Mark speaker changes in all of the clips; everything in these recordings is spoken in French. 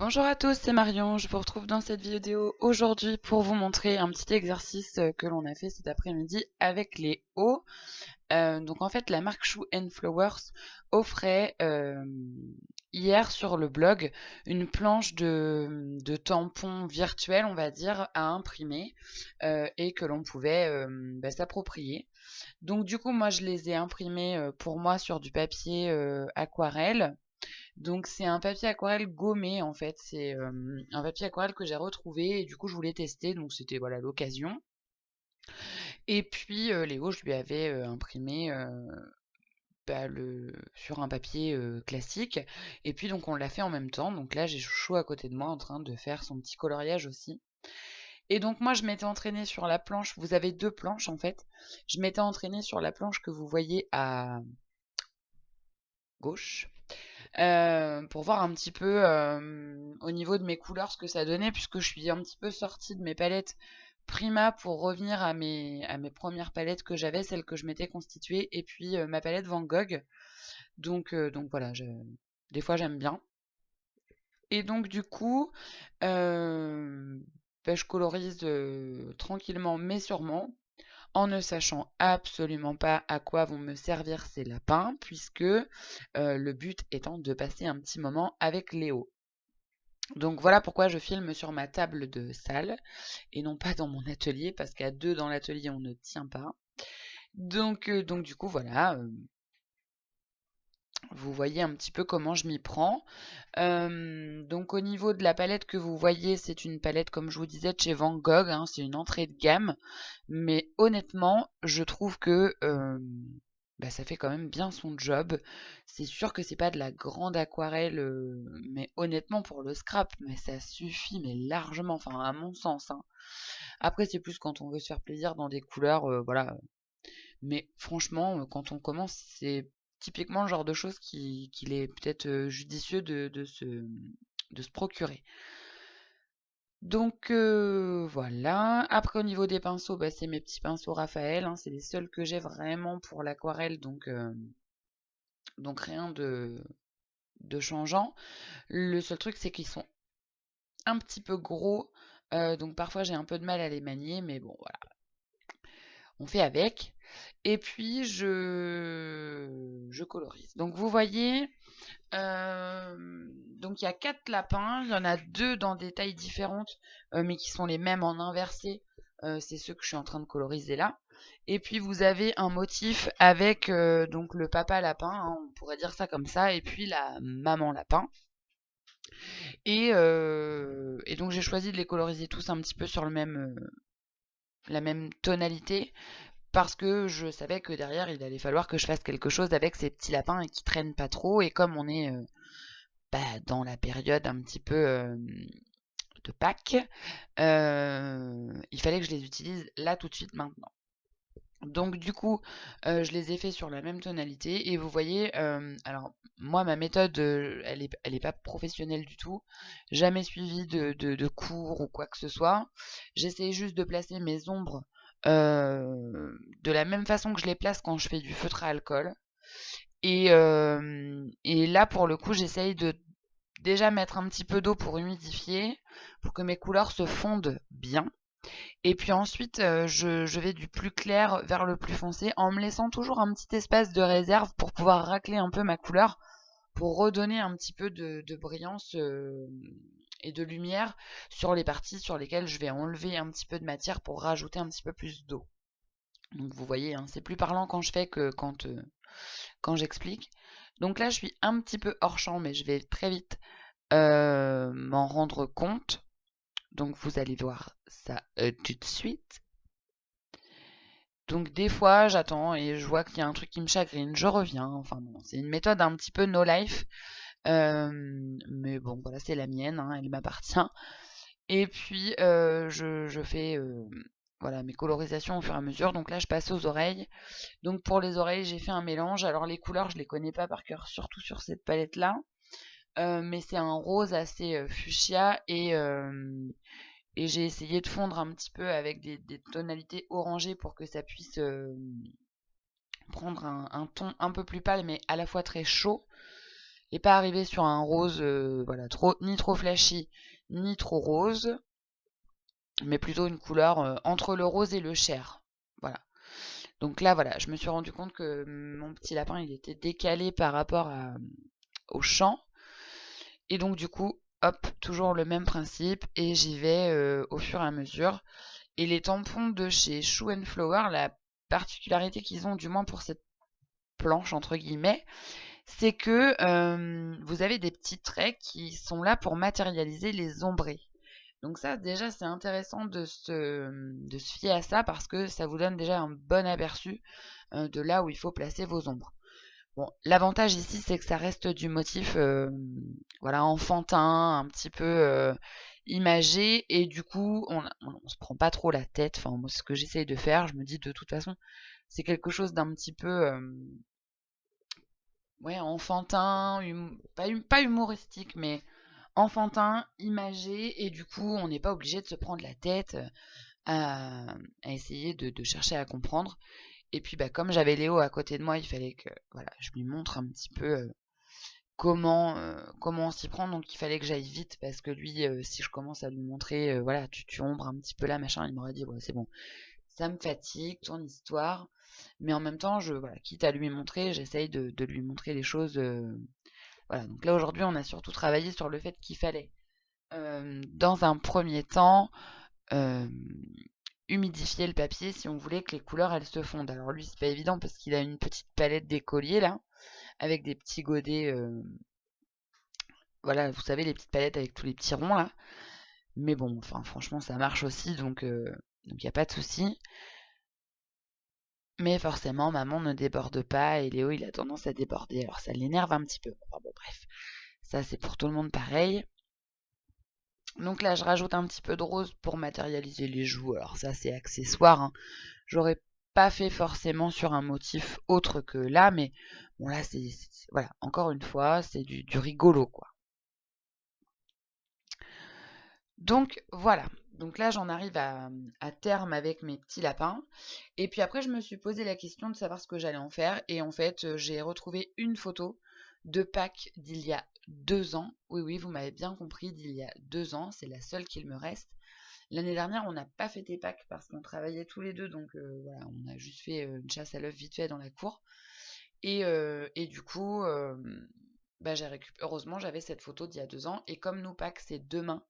Speaker 1: Bonjour à tous, c'est Marion. Je vous retrouve dans cette vidéo aujourd'hui pour vous montrer un petit exercice que l'on a fait cet après-midi avec les hauts. Donc en fait, la marque Shoe and Flowers offrait hier sur le blog une planche de tampons virtuels, on va dire, à imprimer et que l'on pouvait s'approprier. Donc du coup, moi, je les ai imprimés pour moi sur du papier aquarelle. Donc c'est un papier aquarelle gommé en fait, c'est un papier aquarelle que j'ai retrouvé et du coup je voulais tester, donc c'était voilà l'occasion. Et puis Léo, je lui avais imprimé sur un papier classique. Et puis donc on l'a fait en même temps, donc là j'ai Chouchou à côté de moi en train de faire son petit coloriage aussi. Et donc moi je m'étais entraînée sur la planche, vous avez deux planches en fait, je m'étais entraînée sur la planche que vous voyez à gauche. Pour voir un petit peu au niveau de mes couleurs ce que ça donnait, puisque je suis un petit peu sortie de mes palettes Prima pour revenir à mes premières palettes que j'avais, celles que je m'étais constituées, et puis ma palette Van Gogh. Donc voilà, des fois j'aime bien. Et donc du coup, je colorise tranquillement mais sûrement en ne sachant absolument pas à quoi vont me servir ces lapins, puisque le but étant de passer un petit moment avec Léo. Donc voilà pourquoi je filme sur ma table de salle et non pas dans mon atelier, parce qu'à deux dans l'atelier on ne tient pas. Donc du coup voilà, vous voyez un petit peu comment je m'y prends. Donc au niveau de la palette que vous voyez, c'est une palette comme je vous disais de chez Van Gogh, hein, c'est une entrée de gamme. Mais honnêtement, je trouve que ça fait quand même bien son job. C'est sûr que c'est pas de la grande aquarelle, mais honnêtement pour le scrap, mais ça suffit mais largement, enfin à mon sens, hein. Après c'est plus quand on veut se faire plaisir dans des couleurs, voilà. Mais franchement, quand on commence, c'est typiquement le genre de choses qu'il est peut-être judicieux de se procurer. Donc voilà. Après au niveau des pinceaux, c'est mes petits pinceaux Raphaël, hein, c'est les seuls que j'ai vraiment pour l'aquarelle, donc rien de changeant. Le seul truc c'est qu'ils sont un petit peu gros, donc parfois j'ai un peu de mal à les manier, mais bon voilà, on fait avec. Et puis je colorise. Donc vous voyez, donc il y a 4 lapins, il y en a 2 dans des tailles différentes, mais qui sont les mêmes en inversé. C'est ceux que je suis en train de coloriser là. Et puis vous avez un motif avec donc le papa lapin, hein, on pourrait dire ça comme ça, et puis la maman lapin. Et donc j'ai choisi de les coloriser tous un petit peu sur la même tonalité, parce que je savais que derrière il allait falloir que je fasse quelque chose avec ces petits lapins et qui traînent pas trop. Et comme on est dans la période un petit peu de Pâques, il fallait que je les utilise là tout de suite maintenant. Donc du coup, je les ai fait sur la même tonalité et vous voyez, alors moi ma méthode, elle est pas professionnelle du tout, jamais suivi de cours ou quoi que ce soit. J'essaie juste de placer mes ombres de la même façon que je les place quand je fais du feutre à alcool. Et là pour le coup, j'essaye de déjà mettre un petit peu d'eau pour humidifier, pour que mes couleurs se fondent bien. Et puis ensuite, je vais du plus clair vers le plus foncé en me laissant toujours un petit espace de réserve pour pouvoir racler un peu ma couleur, pour redonner un petit peu de brillance et de lumière sur les parties sur lesquelles je vais enlever un petit peu de matière pour rajouter un petit peu plus d'eau. Donc vous voyez, hein, c'est plus parlant quand je fais que quand j'explique. Donc là, je suis un petit peu hors champ, mais je vais très vite m'en rendre compte. Donc vous allez voir ça tout de suite. Donc des fois, j'attends et je vois qu'il y a un truc qui me chagrine, je reviens. Enfin bon, c'est une méthode un petit peu no life. Mais bon, voilà, c'est la mienne, hein, elle m'appartient. Et puis, je fais voilà, mes colorisations au fur et à mesure. Donc là, je passe aux oreilles. Donc pour les oreilles, j'ai fait un mélange. Alors les couleurs, je les connais pas par cœur, surtout sur cette palette-là. Mais c'est un rose assez fuchsia et j'ai essayé de fondre un petit peu avec des tonalités orangées pour que ça puisse prendre un ton un peu plus pâle mais à la fois très chaud. et pas arriver sur un rose, voilà, ni trop flashy, ni trop rose, mais plutôt une couleur entre le rose et le chair. Voilà. Donc là, voilà, je me suis rendu compte que mon petit lapin, il était décalé par rapport au champ. Et donc du coup, hop, toujours le même principe, et j'y vais au fur et à mesure. Et les tampons de chez Shoe and Flower, la particularité qu'ils ont, du moins pour cette planche entre guillemets, c'est que vous avez des petits traits qui sont là pour matérialiser les ombrés. Donc ça, déjà, c'est intéressant de se fier à ça parce que ça vous donne déjà un bon aperçu de là où il faut placer vos ombres. Bon, l'avantage ici, c'est que ça reste du motif voilà, enfantin, un petit peu imagé, et du coup, on se prend pas trop la tête. Enfin, moi, c'est ce que j'essaye de faire. Je me dis, de toute façon, c'est quelque chose d'un petit peu ouais, enfantin, pas humoristique, mais enfantin, imagé, et du coup, on n'est pas obligé de se prendre la tête à essayer de chercher à comprendre. Et puis, bah, comme j'avais Léo à côté de moi, il fallait que voilà, je lui montre un petit peu comment on s'y prend. Donc, il fallait que j'aille vite parce que lui, si je commence à lui montrer, voilà, tu ombres un petit peu là, machin, il m'aurait dit, ouais, c'est bon, ça me fatigue, ton histoire. Mais en même temps, voilà, quitte à lui montrer, j'essaye de lui montrer les choses. Voilà, donc là aujourd'hui, on a surtout travaillé sur le fait qu'il fallait, dans un premier temps, euh, humidifier le papier si on voulait que les couleurs elles se fondent. Alors lui, c'est pas évident parce qu'il a une petite palette d'écolier là, avec des petits godets, voilà, vous savez, les petites palettes avec tous les petits ronds là. Mais bon, enfin, franchement, ça marche aussi, donc il n'y a pas de souci. Mais forcément, maman ne déborde pas et Léo, il a tendance à déborder. Alors ça l'énerve un petit peu. Enfin bon, bref. Ça, c'est pour tout le monde pareil. Donc là, je rajoute un petit peu de rose pour matérialiser les joues. Alors ça, c'est accessoire, hein. J'aurais pas fait forcément sur un motif autre que là, mais bon là, voilà, encore une fois, c'est du rigolo, quoi. Donc voilà. Donc là, j'en arrive à terme avec mes petits lapins. Et puis après, je me suis posé la question de savoir ce que j'allais en faire. Et en fait, j'ai retrouvé une photo de Pâques d'il y a 2 ans. Oui, oui, vous m'avez bien compris, d'il y a 2 ans. C'est la seule qu'il me reste. L'année dernière, on n'a pas fêté Pâques parce qu'on travaillait tous les deux. Donc voilà, on a juste fait une chasse à l'œuf vite fait dans la cour. Et du coup, bah, heureusement, j'avais cette photo d'il y a 2 ans. Et comme nous, Pâques, c'est demain,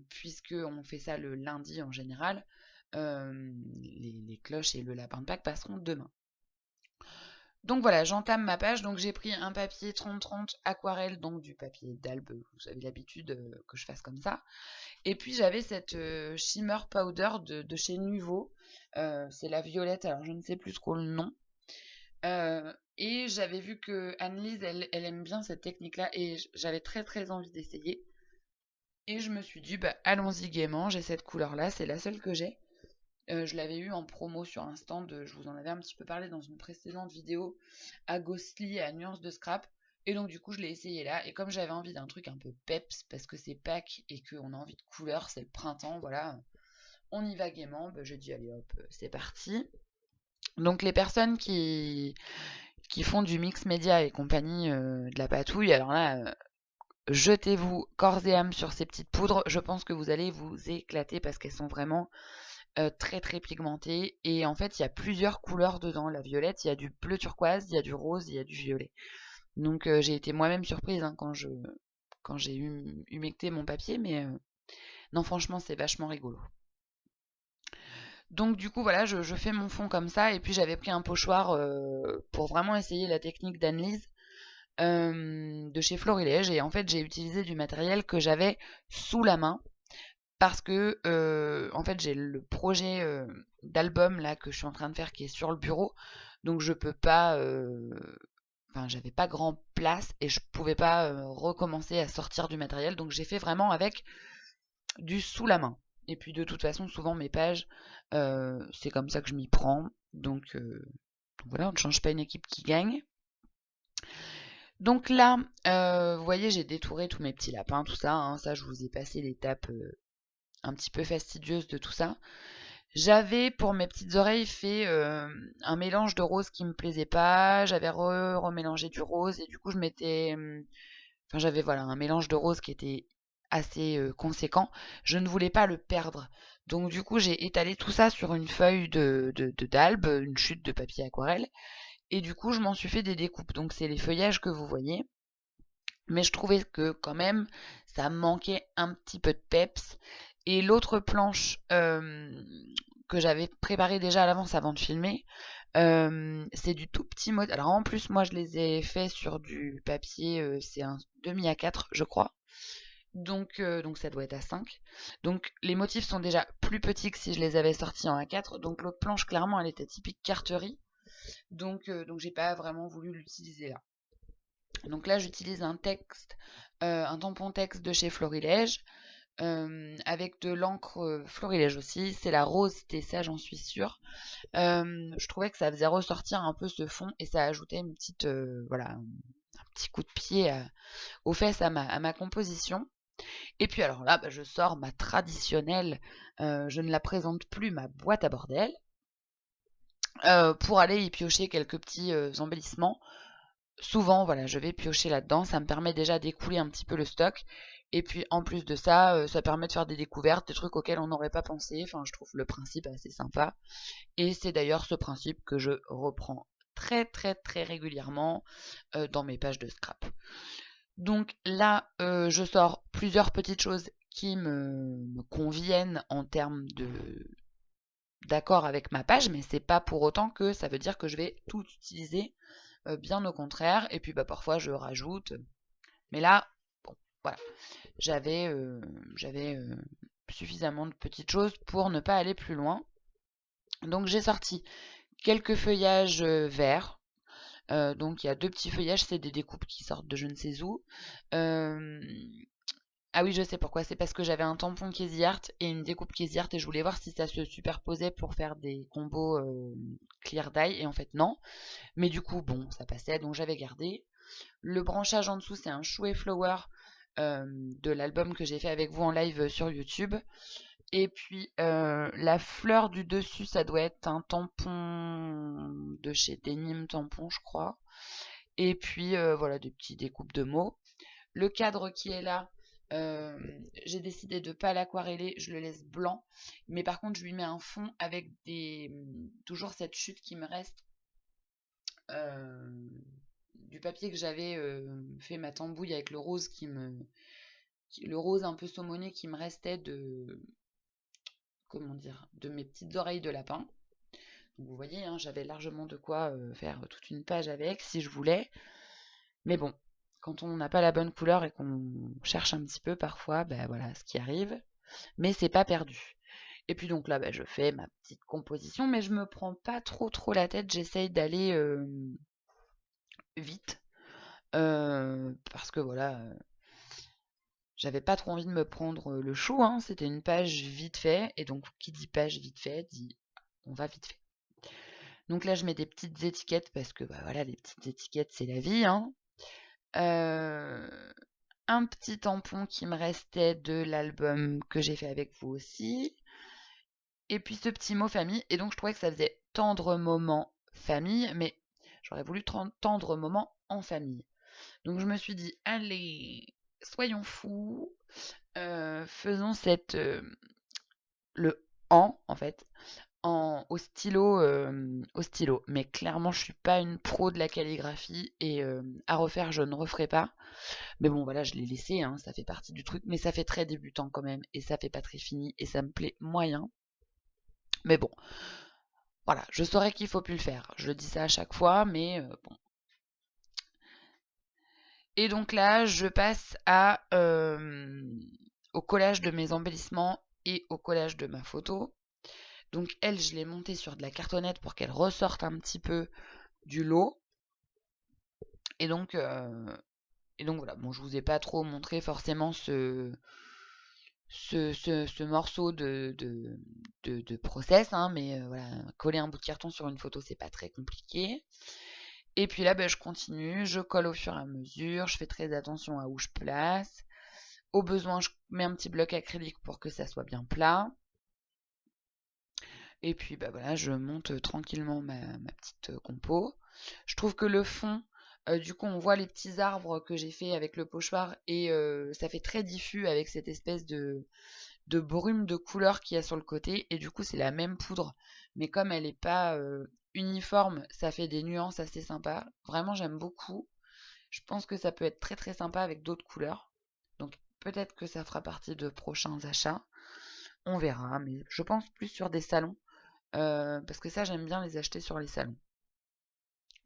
Speaker 1: puisqu'on fait ça le lundi en général, les cloches et le lapin de Pâques passeront demain. Donc voilà, j'entame ma page. Donc j'ai pris un papier 30-30 aquarelle, donc du papier d'albe, vous avez l'habitude que je fasse comme ça. Et puis j'avais cette shimmer powder de chez Nuvo, c'est la violette, alors je ne sais plus trop le nom. Et j'avais vu que Annelise, elle aime bien cette technique-là, et j'avais très très envie d'essayer. Et je me suis dit, bah allons-y gaiement, j'ai cette couleur-là, c'est la seule que j'ai. Je l'avais eu en promo sur un stand, je vous en avais un petit peu parlé dans une précédente vidéo, à Ghostly, à Nuance de Scrap. Et donc du coup, je l'ai essayé là. Et comme j'avais envie d'un truc un peu peps, parce que c'est Pâques et qu'on a envie de couleurs, c'est le printemps, voilà, on y va gaiement, bah, j'ai dit, allez hop, c'est parti. Donc les personnes qui font du mix média et compagnie, de la patouille, alors là, jetez-vous corps et âme sur ces petites poudres. Je pense que vous allez vous éclater parce qu'elles sont vraiment très très pigmentées. Et en fait, il y a plusieurs couleurs dedans. La violette, il y a du bleu turquoise, il y a du rose, il y a du violet. Donc j'ai été moi-même surprise hein, quand j'ai humecté mon papier. Mais non, franchement, c'est vachement rigolo. Donc du coup, voilà, je fais mon fond comme ça. Et puis j'avais pris un pochoir pour vraiment essayer la technique d'Annelise. De chez Florilège, et en fait j'ai utilisé du matériel que j'avais sous la main parce que en fait j'ai le projet d'album là que je suis en train de faire qui est sur le bureau, donc je peux pas enfin j'avais pas grand place et je pouvais pas recommencer à sortir du matériel, donc j'ai fait vraiment avec du sous la main. Et puis de toute façon souvent mes pages c'est comme ça que je m'y prends, donc voilà, on ne change pas une équipe qui gagne. Donc là, vous voyez, j'ai détouré tous mes petits lapins, tout ça. Hein, ça, je vous ai passé l'étape un petit peu fastidieuse de tout ça.
Speaker 2: J'avais pour mes petites oreilles fait un mélange de rose qui me plaisait pas. J'avais remélangé du rose et du coup je m'étais, enfin j'avais voilà un mélange de rose qui était assez conséquent. Je ne voulais pas le perdre. Donc du coup j'ai étalé tout ça sur une feuille d'albe, une chute de papier aquarelle. Et du coup je m'en suis fait des découpes. Donc c'est les feuillages que vous voyez. Mais je trouvais que quand même ça manquait un petit peu de peps. Et l'autre planche que j'avais préparée déjà à l'avance avant de filmer, c'est du tout petit mode. Alors en plus moi je les ai fait sur du papier, c'est un demi A4 je crois. Donc ça doit être à 5. Donc les motifs sont déjà plus petits que si je les avais sortis en A4. Donc l'autre planche clairement elle était typique carterie. Donc j'ai pas vraiment voulu l'utiliser là. Donc là j'utilise un tampon texte de chez Florilège. Avec de l'encre Florilège aussi, c'est la rose ça j'en suis sûre. Je trouvais que ça faisait ressortir un peu ce fond et ça ajoutait une petite voilà un petit coup de pied aux fesses à ma composition. Et puis alors là, je sors ma traditionnelle, je ne la présente plus, ma boîte à bordel, pour aller y piocher quelques petits embellissements. Souvent, voilà, je vais piocher là-dedans, ça me permet déjà d'écouler un petit peu le stock. Et puis en plus de ça, ça permet de faire des découvertes, des trucs auxquels on n'aurait pas pensé. Enfin, je trouve le principe assez sympa. Et c'est d'ailleurs ce principe que je reprends très très très régulièrement dans mes pages de scrap. Donc là, je sors plusieurs petites choses qui me conviennent en termes d'accord avec ma page, mais c'est pas pour autant que ça veut dire que je vais tout utiliser, bien au contraire. Et puis bah parfois je rajoute, mais là, bon, voilà, j'avais suffisamment de petites choses pour ne pas aller plus loin. Donc j'ai sorti quelques feuillages verts. Donc il y a deux petits feuillages, c'est des découpes qui sortent de je ne sais où. Euh, ah oui, je sais pourquoi. C'est parce que j'avais un tampon Casey Art et une découpe Casey Art et je voulais voir si ça se superposait pour faire des combos clear dye. Et en fait, non. Mais du coup, bon, ça passait, donc j'avais gardé. Le branchage en dessous, c'est un Shoe et Flower de l'album que j'ai fait avec vous en live sur YouTube. Et puis la fleur du dessus, ça doit être un tampon de chez Denim Tampon, je crois. Et puis voilà, des petits découpes de mots. Le cadre qui est là, euh, j'ai décidé de ne pas l'aquareller, je le laisse blanc. Mais par contre, je lui mets un fond avec toujours cette chute qui me reste euh, du papier que j'avais fait ma tambouille avec le rose le rose un peu saumoné qui me restait comment dire, de mes petites oreilles de lapin. Donc vous voyez, hein, j'avais largement de quoi faire toute une page avec si je voulais. Mais bon, quand on n'a pas la bonne couleur et qu'on cherche un petit peu parfois, ben voilà ce qui arrive. Mais c'est pas perdu. Et puis donc là, ben, je fais ma petite composition, mais je me prends pas trop la tête. J'essaye d'aller vite. Parce que voilà, j'avais pas trop envie de me prendre le chou, hein. C'était une page vite fait. Et donc, qui dit page vite fait, dit on va vite fait. Donc là, je mets des petites étiquettes parce que bah, voilà, les petites étiquettes, c'est la vie, hein. Un petit tampon qui me restait de l'album que j'ai fait avec vous aussi. Et puis ce petit mot famille. Et donc je trouvais que ça faisait tendre moment famille, mais j'aurais voulu tendre moment en famille. Donc je me suis dit, allez, soyons fous, faisons le en fait, au stylo. Mais clairement, je suis pas une pro de la calligraphie et à refaire, je ne referai pas. Mais bon, voilà, je l'ai laissé, hein, ça fait partie du truc, mais ça fait très débutant quand même et ça fait pas très fini et ça me plaît moyen. Mais bon, voilà, je saurais qu'il faut plus le faire. Je dis ça à chaque fois, mais bon. Et donc là, je passe au collage de mes embellissements et au collage de ma photo. Donc elle, je l'ai montée sur de la cartonnette pour qu'elle ressorte un petit peu du lot. Et donc, voilà, bon, je vous ai pas trop montré forcément ce morceau de process, hein, mais voilà, coller un bout de carton sur une photo, c'est pas très compliqué. Et puis là, je continue, je colle au fur et à mesure, je fais très attention à où je place. Au besoin, je mets un petit bloc acrylique pour que ça soit bien plat.
Speaker 1: Et puis bah voilà, je monte tranquillement ma petite compo. Je trouve que le fond, du coup on voit les petits arbres que j'ai fait avec le pochoir et ça fait très diffus avec cette espèce de brume de couleur qu'il y a sur le côté. Et du coup c'est la même poudre, mais comme elle n'est pas uniforme, ça fait des nuances assez sympas. Vraiment j'aime beaucoup. Je pense que ça peut être très très sympa avec d'autres couleurs. Donc peut-être que ça fera partie de prochains achats. On verra, mais je pense plus sur des salons. Parce que ça, j'aime bien les acheter sur les salons.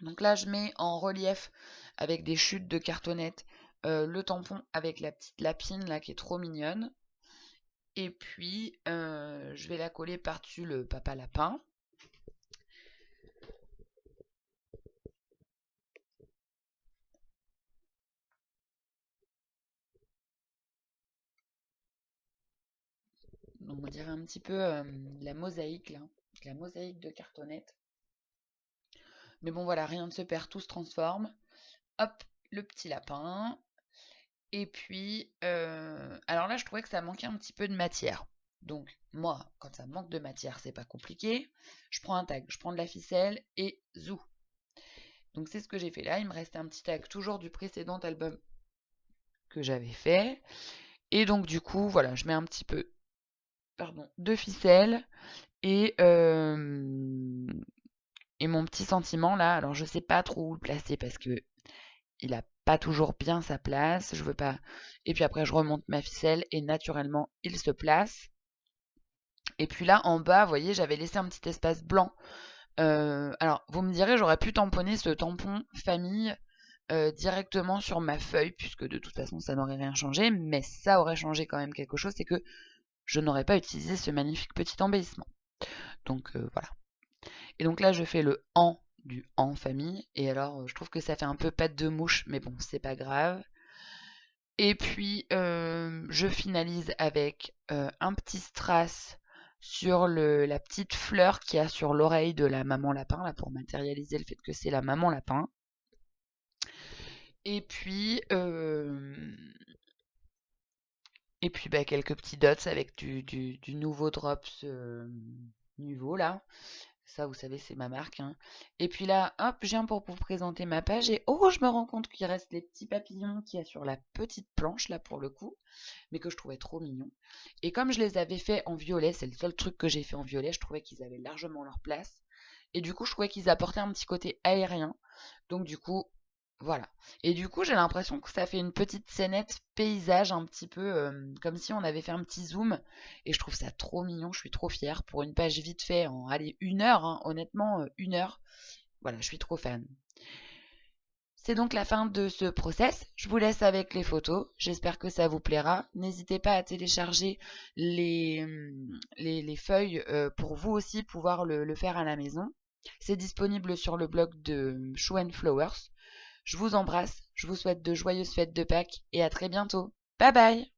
Speaker 1: Donc là, je mets en relief avec des chutes de cartonnettes le tampon avec la petite lapine là qui est trop mignonne. Et puis, je vais la coller par-dessus le papa lapin. Donc on dirait un petit peu la mosaïque là, la mosaïque de cartonnettes. Mais bon voilà, rien ne se perd, tout se transforme. Hop, le petit lapin. Et puis, alors là, je trouvais que ça manquait un petit peu de matière. Donc, moi, quand ça manque de matière, c'est pas compliqué. Je prends un tag, je prends de la ficelle et zou. Donc, c'est ce que j'ai fait là. Il me restait un petit tag toujours du précédent album que j'avais fait. Et donc, du coup, voilà, je mets un petit peu de ficelle et, et mon petit sentiment là. Alors, je sais pas trop où le placer parce que il a pas toujours bien sa place, je veux pas. Et puis après, je remonte ma ficelle et naturellement, il se place. Et puis là, en bas, vous voyez, j'avais laissé un petit espace blanc. Alors, vous me direz, j'aurais pu tamponner ce tampon famille directement sur ma feuille, puisque de toute façon, ça n'aurait rien changé. Mais ça aurait changé quand même quelque chose, c'est que je n'aurais pas utilisé ce magnifique petit embellissement. Donc voilà. Et donc là, je fais le en du en famille. Et alors, je trouve que ça fait un peu patte de mouche, mais bon, c'est pas grave. Et puis, je finalise avec un petit strass sur la petite fleur qu'il y a sur l'oreille de la maman lapin, là, pour matérialiser le fait que c'est la maman lapin. Et puis, bah, quelques petits dots avec du nouveau drops nouveau, là. Ça, vous savez, c'est ma marque, hein. Et puis là, hop, je viens pour vous présenter ma page. Et oh, je me rends compte qu'il reste les petits papillons qu'il y a sur la petite planche, là, pour le coup, mais que je trouvais trop mignons. Et comme je les avais fait en violet, c'est le seul truc que j'ai fait en violet, je trouvais qu'ils avaient largement leur place. Et du coup, je trouvais qu'ils apportaient un petit côté aérien. Donc du coup, voilà. Et du coup, j'ai l'impression que ça fait une petite scénette paysage un petit peu comme si on avait fait un petit zoom. Et je trouve ça trop mignon, je suis trop fière. Pour une page vite fait en, allez, 1 heure, hein, honnêtement, 1 heure. Voilà, je suis trop fan. C'est donc la fin de ce process. Je vous laisse avec les photos. J'espère que ça vous plaira. N'hésitez pas à télécharger les feuilles pour vous aussi pouvoir le faire à la maison. C'est disponible sur le blog de Show and Flowers. Je vous embrasse, je vous souhaite de joyeuses fêtes de Pâques et à très bientôt. Bye bye!